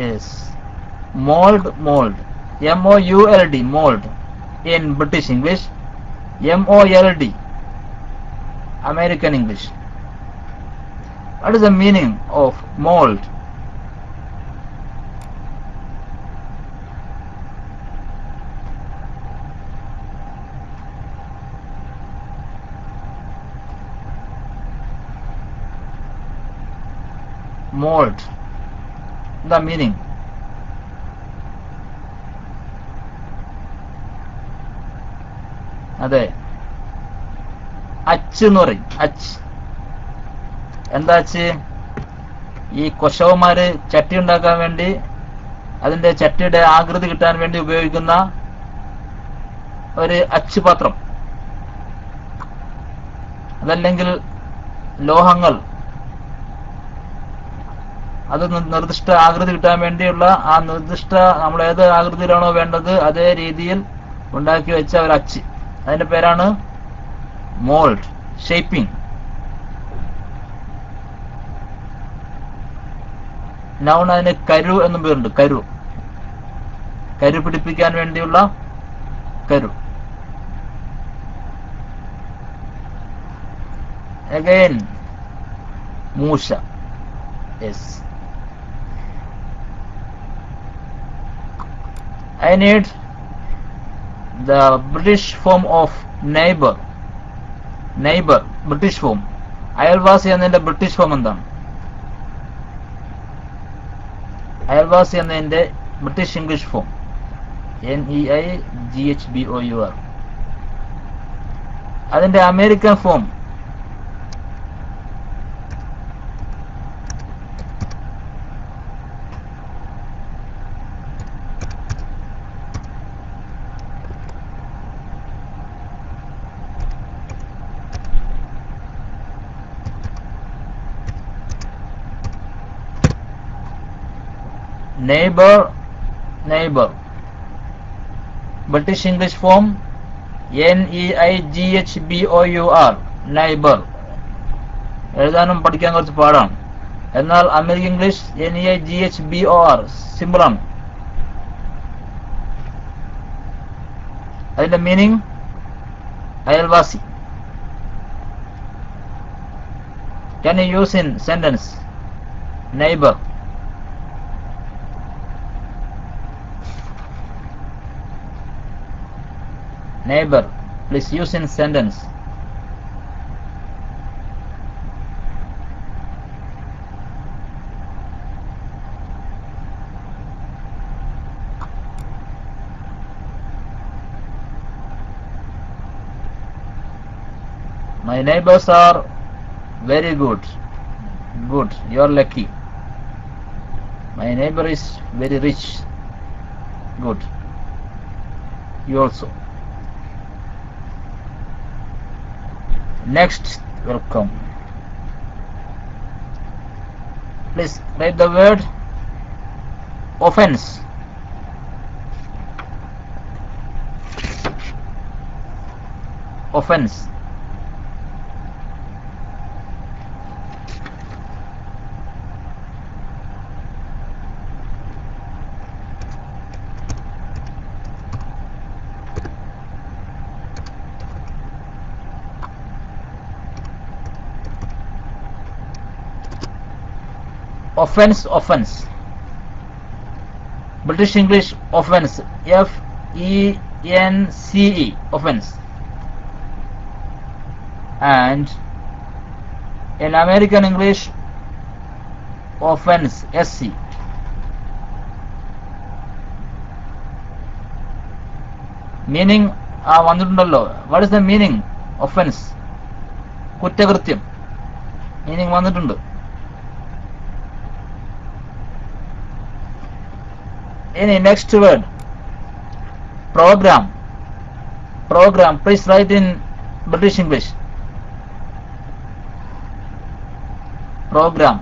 Yes. Mold. MOULD. Mold. In British English. MOLD. American English. What is the meaning of mold? Mold. The meaning. അതെ, അച്ച് എന്ന് പറയും. അച്ച്. എന്താ അച്ച്? ഈ കൊശവന്മാര് ചട്ടി ഉണ്ടാക്കാൻ വേണ്ടി, അതിന്റെ ചട്ടിയുടെ ആകൃതി കിട്ടാൻ വേണ്ടി ഉപയോഗിക്കുന്ന ഒരു അച്ച് പാത്രം. അതല്ലെങ്കിൽ ലോഹങ്ങൾ, അത് നിർദ്ദിഷ്ട ആകൃതി കിട്ടാൻ വേണ്ടിയുള്ള ആ നിർദ്ദിഷ്ട, നമ്മൾ ഏത് ആകൃതിയിലാണോ വേണ്ടത് അതേ രീതിയിൽ ഉണ്ടാക്കി വെച്ച ഒരു അച്ച്. അതിന്റെ പേരാണ് മോൾഡ്. ഷേപ്പിംഗ്. നൗൺ അതിന് കരു എന്നും പേരുണ്ട്. കരു പിടിപ്പിക്കാൻ വേണ്ടിയുള്ള കരു. Again, മൂശ. Yes. I need the British form of neighbor. British form. അയൽവാസി എന്നതിന്റെ ബ്രിട്ടീഷ് ഫോം എന്താണ്? അയൽവാസി എന്നതിന്റെ ബ്രിട്ടീഷ് ഇംഗ്ലീഷ് ഫോം. NEIGHBOUR. അതിന്റെ American form neighbor, neighbor. British English form NEIGHBOUR, neighbor. എഴുതാനും പഠിക്കാൻ കുറച്ച് പാടാണ്. എന്നാൽ അമേരിക്കൻ ഇംഗ്ലീഷ് NEIGHBOR, സിമ്പിൾ ആണ്. അതിന്റെ മീനിങ് അയൽവാസി. Can you use in sentence? Neighbor. Neighbor. Please use in sentence. My neighbors are very good. Good. You are lucky. My neighbor is very rich. Good. You also. Next, welcome. Please write the word offense. Offense. Offense, offense. British English offense, FENCE, offense. And in American English offense, SC. Meaning വന്നിട്ടുണ്ടല്ലോ. What is the meaning? Offense, കുറ്റകൃത്യം. Meaning വന്നിട്ടുണ്ട്. Any next word? Program. Program. Please write in British English. Program.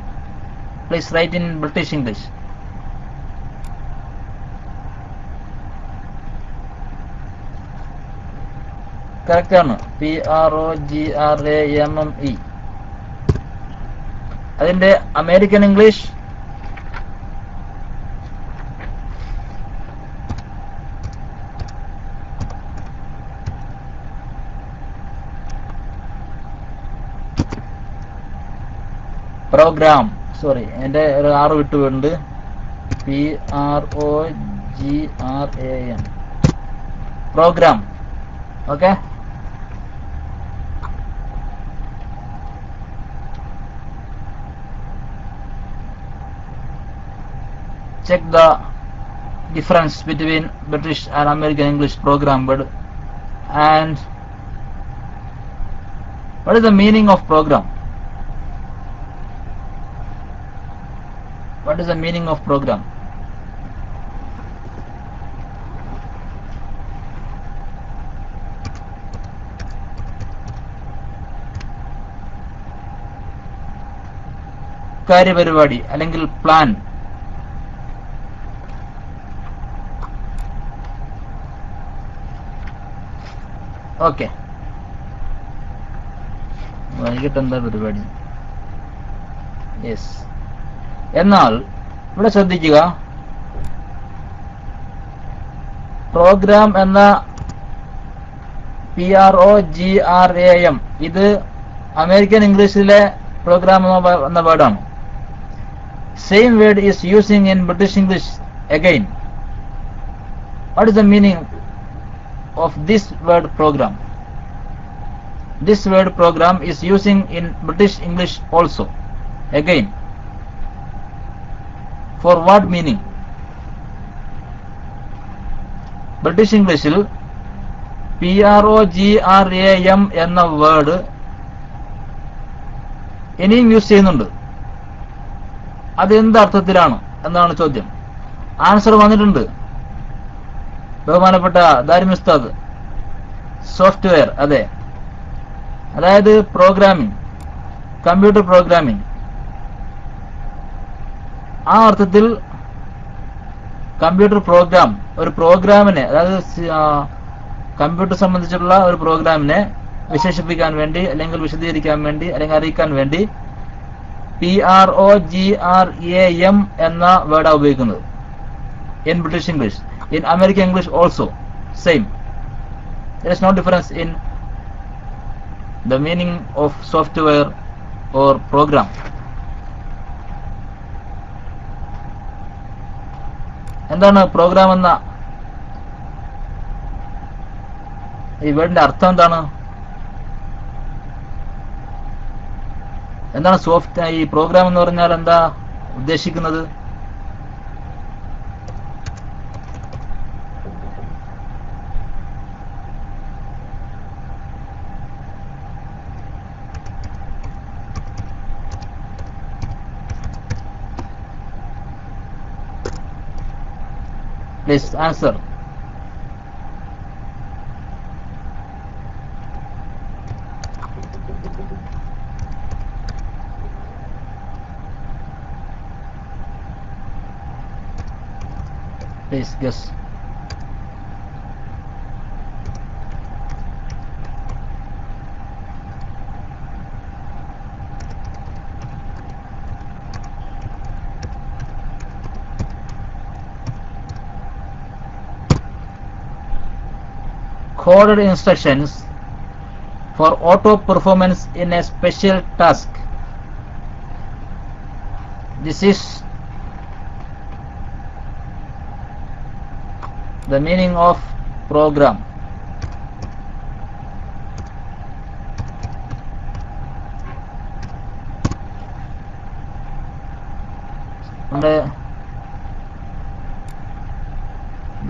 Please write in British English. Correct ആണ്. PROGRAMME. അതിന്റെ American English program. Sorry, എൻ്റെ ഒരു ആറ് വിട്ടുപോയിട്ടുണ്ട്. PROGRAM. Program. Okay. Check the difference between British and American English program word. And what is the meaning of program? What is the meaning of program? കാര്യപരിപാടി അല്ലെങ്കിൽ plan. Okay. വൈകിട്ട് എന്താ പരിപാടി? Yes. എന്നാൽ ഇവിടെ ശ്രദ്ധിക്കുക, പ്രോഗ്രാം എന്ന PROGRAM ഇത് American ഇംഗ്ലീഷിലെ പ്രോഗ്രാം എന്ന വേർഡാണ്. Same word is using in British English again. What is the meaning of this word programme? This word program is using in British English also. Again, for what meaning? British English il PROGRAM എന്ന word ഇനിയും use ചെയ്യുന്നുണ്ട്. അത് എന്ത് അർത്ഥത്തിലാണ് എന്നാണ് ചോദ്യം. Answer വന്നിട്ടുണ്ട്. ബഹുമാനപ്പെട്ട ദാരിമി ഉസ്താദ്. സോഫ്റ്റ്വെയർ. അതെ, അതായത് പ്രോഗ്രാമിംഗ്, കമ്പ്യൂട്ടർ പ്രോഗ്രാമിംഗ്. ആ അർത്ഥത്തിൽ കമ്പ്യൂട്ടർ പ്രോഗ്രാം, ഒരു പ്രോഗ്രാമിനെ, അതായത് കമ്പ്യൂട്ടർ സംബന്ധിച്ചുള്ള ഒരു പ്രോഗ്രാമിനെ വിശേഷിപ്പിക്കാൻ വേണ്ടി അല്ലെങ്കിൽ വിശദീകരിക്കാൻ വേണ്ടി അല്ലെങ്കിൽ അറിയിക്കാൻ വേണ്ടി PROGRAM എന്ന വേർഡാണ് ഉപയോഗിക്കുന്നത് in British English. In American English also same. There is no difference in the meaning of software or program. എന്താണ് പ്രോഗ്രാം എന്ന ഈ വേർഡിന്റെ അർത്ഥം എന്താണ്? എന്താണ് ഈ പ്രോഗ്രാം എന്ന് പറഞ്ഞാൽ എന്താ ഉദ്ദേശിക്കുന്നത്? Please answer. Please guess. Coded instructions for auto performance in a special task. This is the meaning of program. നമ്മുടെ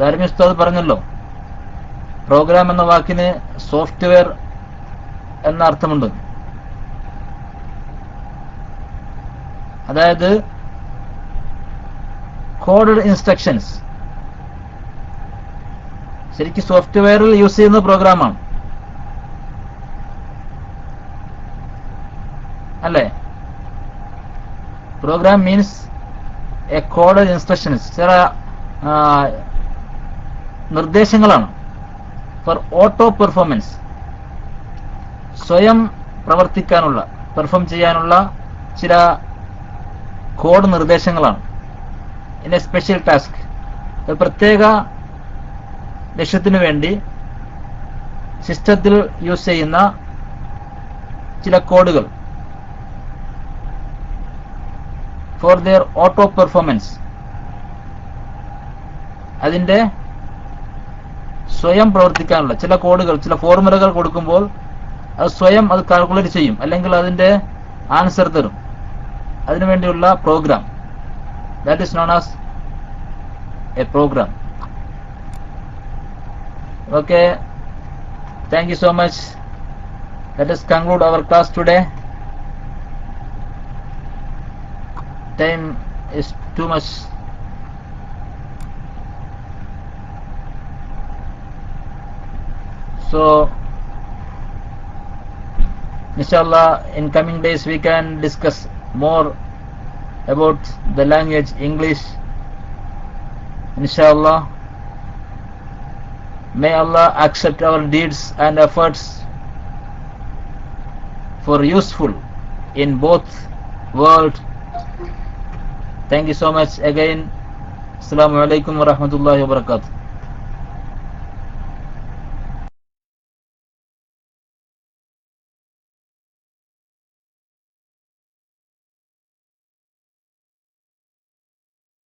ധാർമ്മിക ഉസ്താദ് പറഞ്ഞല്ലോ, പ്രോഗ്രാം എന്ന വാക്കിന് സോഫ്റ്റ്വെയർ എന്ന അർത്ഥമുണ്ട്. അതായത് കോഡഡ് ഇൻസ്ട്രക്ഷൻസ് ശരിക്കും സോഫ്റ്റ്വെയറിൽ യൂസ് ചെയ്യുന്ന പ്രോഗ്രാമാണ് അല്ലേ? Program means a coded instructions, ചില നിർദ്ദേശങ്ങളാണ്. ഫോർ ഓട്ടോ പെർഫോമൻസ്, സ്വയം പ്രവർത്തിക്കാനുള്ള, പെർഫോം ചെയ്യാനുള്ള ചില കോഡ് നിർദ്ദേശങ്ങളാണ്. ഇൻ എ സ്പെഷ്യൽ ടാസ്ക്, ഒരു പ്രത്യേക ലക്ഷ്യത്തിനു വേണ്ടി സിസ്റ്റത്തിൽ യൂസ് ചെയ്യുന്ന ചില കോഡുകൾ. ഫോർ ദിയർ ഓട്ടോ പെർഫോമൻസ്, അതിന്റെ സ്വയം പ്രവർത്തിക്കാനുള്ള ചില കോഡുകൾ, ചില ഫോർമുലകൾ കൊടുക്കുമ്പോൾ അത് സ്വയം അത് കാൽക്കുലേറ്റ് ചെയ്യും, അല്ലെങ്കിൽ അതിന്റെ ആൻസർ തരും. അതിനുവേണ്ടിയുള്ള program, that is known as a program. Okay, thank you so much. Let us conclude our class today. Time is too much. So inshallah in coming days we can discuss more about the language English, inshallah. May Allah accept our deeds and efforts for useful in both world. Thank you so much again. Assalamu alaikum wa rahmatullahi wa barakatuh.